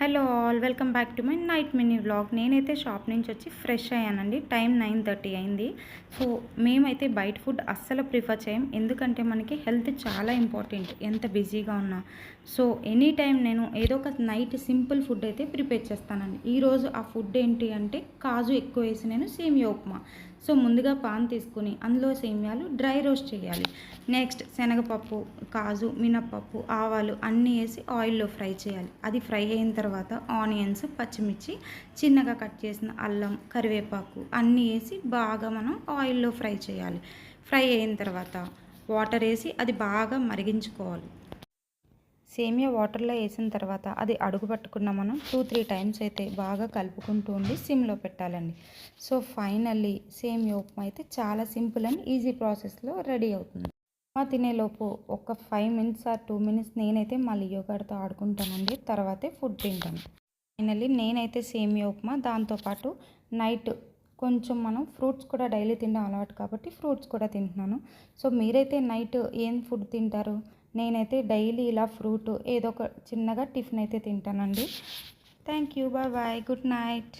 Hello all welcome back to my night mini vlog. నేనైతే shop నుంచి వచ్చి fresh అయ్యానండి. టైం 9:30 అయింది. సో మేమైతే బయట ఫుడ్ అస్సలు ప్రిఫర్ చేయం, ఎందుకంటే మనకి హెల్త్ చాలా ఇంపార్టెంట్ ఎంత బిజీగా ఉన్నా. సో ఎనీ టైం నేను ఏదో ఒక నైట్ సింపుల్ ఫుడ్ అయితే ప్రిపేర్ చేస్తానండి. ఈరోజు ఆ ఫుడ్ ఏంటి అంటే కాజు ఎక్కువ వేసి నేను సేమియా ఉప్మా. సో ముందుగా పాన్ తీసుకుని అందులో సేమియాలు డ్రై రోస్ట్ చేయాలి. నెక్స్ట్ శనగపప్పు, కాజు, మినప్పప్పు, ఆవాలు అన్నీ వేసి ఆయిల్లో ఫ్రై చేయాలి. అది ఫ్రై అయిన తర్వాత ఆనియన్స్, పచ్చిమిర్చి, చిన్నగా కట్ చేసిన అల్లం, కరివేపాకు అన్నీ వేసి బాగా మనం ఆయిల్లో ఫ్రై చేయాలి. ఫ్రై అయిన తర్వాత వాటర్ వేసి అది బాగా మరిగించుకోవాలి. సేమియా వాటర్లో వేసిన తర్వాత అది అడుగు పట్టుకున్న మనం 2-3 టైమ్స్ అయితే బాగా కలుపుకుంటూ ఉండి సిమ్లో పెట్టాలండి. సో ఫైనల్లీ సేమియా ఉప్మా అయితే చాలా సింపుల్ అండ్ ఈజీ ప్రాసెస్లో రెడీ అవుతుంది. ఉప్మా తినేలోపు ఒక 5 మినిట్స్ ఆర్ 2 మినిట్స్ నేనైతే మా లియో గారితో ఆడుకుంటానండి. తర్వాతే ఫుడ్ తింటాను. ఫైనల్లీ నేనైతే సేమియా ఉప్మా, దాంతోపాటు నైట్ కొంచెం మనం ఫ్రూట్స్ కూడా డైలీ తినడం అలవాటు కాబట్టి ఫ్రూట్స్ కూడా తింటున్నాను. సో మీరైతే నైట్ ఏం ఫుడ్ తింటారు? నేనైతే డైలీ ఇలా ఫ్రూట్ ఏదో ఒక చిన్నగా టిఫిన్ అయితే తింటానండి. Thank you, bye bye, good night.